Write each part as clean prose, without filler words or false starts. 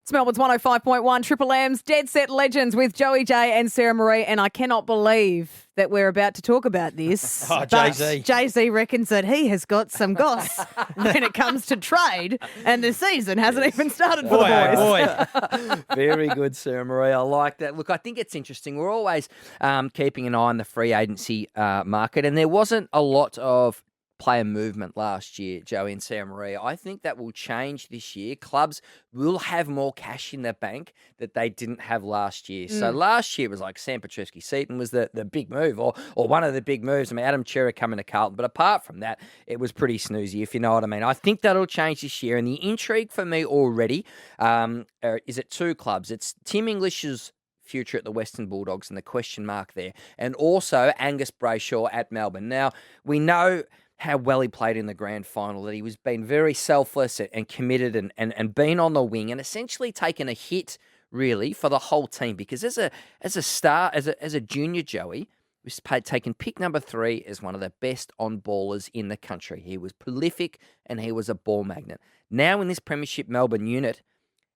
It's Melbourne's 105.1 Triple M's Dead Set Legends with Joey J and Sarah Marie, and I cannot believe that we're about to talk about this. Oh, Jay-Z. Jay-Z reckons that he has got some goss when it comes to trade, and the season hasn't even started for the boys. Very good, Sarah Marie. I like that. Look, I think it's interesting. We're always keeping an eye on the free agency market, and there wasn't a lot of player movement last year, Joey and Sarah Marie. I think that will change this year. Clubs will have more cash in their bank that they didn't have last year. So last year was like Sam Petruski-Seaton was the big move or one of the big moves. I mean, Adam Chera coming to Carlton. But apart from that, it was pretty snoozy, if you know what I mean. I think that'll change this year. And the intrigue for me already is at two clubs. It's Tim English's future at the Western Bulldogs and the question mark there. And also Angus Brayshaw at Melbourne. Now, we know how well he played in the grand final, that he was being very selfless and committed and been on the wing and essentially taken a hit, really, for the whole team. Because as a star, as a junior, Joey was taken pick number 3 as one of the best on-ballers in the country. He was prolific and he was a ball magnet. Now in this Premiership Melbourne unit,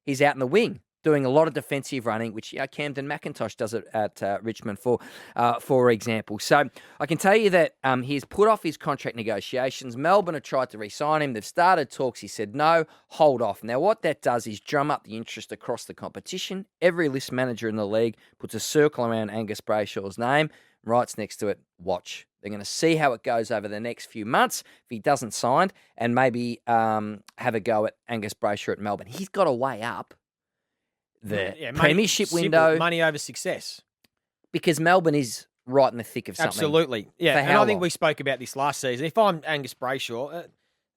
he's out in the wing, doing a lot of defensive running, which Camden McIntosh does it at Richmond, for example. So I can tell you that he's put off his contract negotiations. Melbourne have tried to re-sign him. They've started talks. He said, no, hold off. Now, what that does is drum up the interest across the competition. Every list manager in the league puts a circle around Angus Brayshaw's name, writes next to it, watch. They're going to see how it goes over the next few months if he doesn't sign and maybe have a go at Angus Brayshaw at Melbourne. He's got a way up the Premiership window. Money over success. Because Melbourne is right in the thick of something. Absolutely. Yeah, and I think long? we spoke about this last season. If I'm Angus Brayshaw,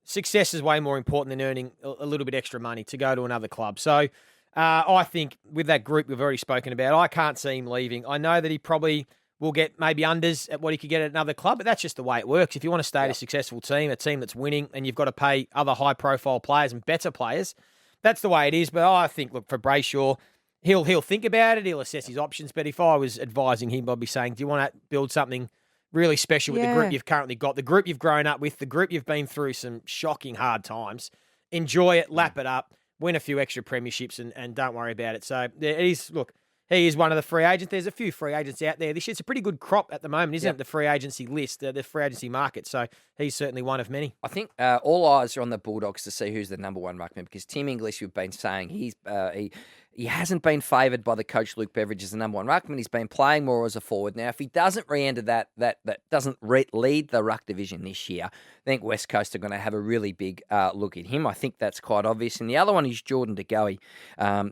success is way more important than earning a little bit extra money to go to another club. So I think with that group we've already spoken about, I can't see him leaving. I know that he probably will get maybe unders at what he could get at another club, but that's just the way it works. If you want to stay at a successful team, a team that's winning, and you've got to pay other high-profile players and better players, that's the way it is. But I think, look, for Brayshaw, he'll think about it. He'll assess his options. But if I was advising him, I'd be saying, do you want to build something really special with the group you've currently got, the group you've grown up with, the group you've been through some shocking hard times? Enjoy it, lap it up, win a few extra premierships, and don't worry about it. So it is, look, he is one of the free agents. There's a few free agents out there. This year's a pretty good crop at the moment, isn't it? The free agency list, the free agency market. So he's certainly one of many. I think all eyes are on the Bulldogs to see who's the number one ruckman, because Tim English, we've been saying, he hasn't been favoured by the coach Luke Beveridge as the number one ruckman. He's been playing more as a forward. Now, if he doesn't re-enter that doesn't lead the ruck division this year, I think West Coast are going to have a really big look at him. I think that's quite obvious. And the other one is Jordan De Goey,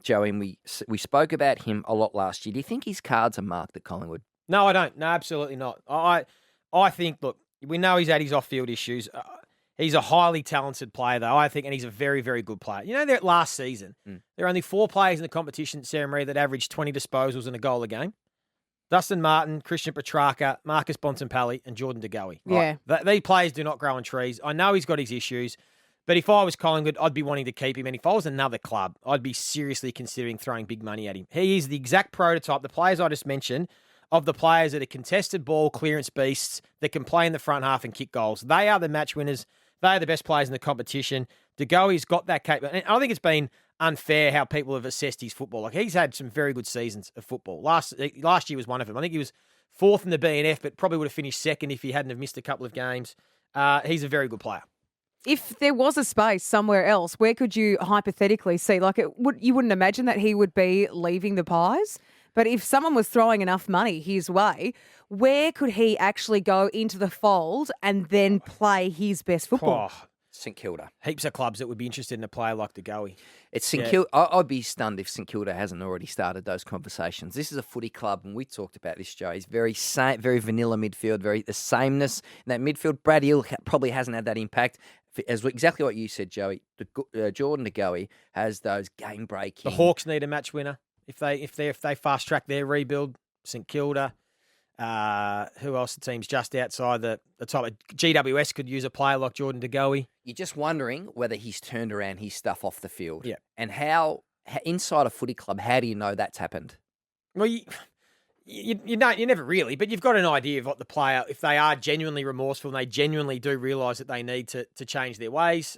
Joey, and we spoke about him a lot last year. Do you think his cards are marked at Collingwood? No, I don't. No, absolutely not. I think, look, we know he's had his off-field issues. He's a highly talented player, though, I think, and he's a very, very good player. You know, that last season, there are only 4 players in the competition, Sarah Marie, that averaged 20 disposals and a goal a game. Dustin Martin, Christian Petrarca, Marcus Bontempelli, and Jordan De Goey. Yeah. Right? These players do not grow on trees. I know he's got his issues, but if I was Collingwood, I'd be wanting to keep him. And if I was another club, I'd be seriously considering throwing big money at him. He is the exact prototype, the players I just mentioned, of the players that are contested ball clearance beasts that can play in the front half and kick goals. They are the match winners. They are the best players in the competition. De Goey's got that capability. And I think it's been unfair how people have assessed his football. Like, he's had some very good seasons of football. Last year was one of them. I think he was 4th in the BNF, but probably would have finished 2nd if he hadn't have missed a couple of games. He's a very good player. If there was a space somewhere else, where could you hypothetically see? Like, you wouldn't imagine that he would be leaving the Pies, but if someone was throwing enough money his way, where could he actually go into the fold and then play his best football? St Kilda. Heaps of clubs that would be interested in a player like De Goey. It's St Kilda. I'd be stunned if St Kilda hasn't already started those conversations. This is a footy club, and we talked about this, Joe. He's very vanilla midfield, the sameness in that midfield. Brad Hill probably hasn't had that impact. As exactly what you said, Joey. Jordan De Goey has those game breaking. The Hawks need a match winner if they fast track their rebuild. St Kilda. Who else? The team's just outside the top. GWS could use a player like Jordan De Goey. You're just wondering whether he's turned around his stuff off the field. Yeah. And how inside a footy club, how do you know that's happened? Well, you don't. You never really, but you've got an idea of what the player, if they are genuinely remorseful and they genuinely do realise that they need to change their ways.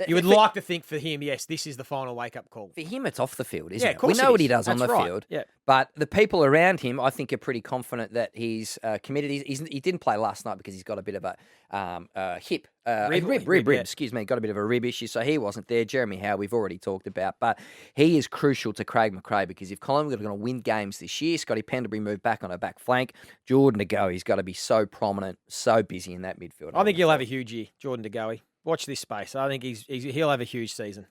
You would like to think for him, yes, this is the final wake-up call. For him, it's off the field, isn't Yeah, it? of course We know it what he is. does on That's the right. field. Yeah. But the people around him, I think, are pretty confident that he's committed. He didn't play last night because he's got a bit of a hip. Rib, yeah. excuse me. Got a bit of a rib issue, so he wasn't there. Jeremy Howe, we've already talked about. But he is crucial to Craig McRae because if Collingwood are going to win games this year, Scotty Penderbury moved back on her back flank. Jordan De Goey's got to be so prominent, so busy in that midfield. I think he'll have a huge year, Jordan De Goey. Watch this space. I think he'll have a huge season.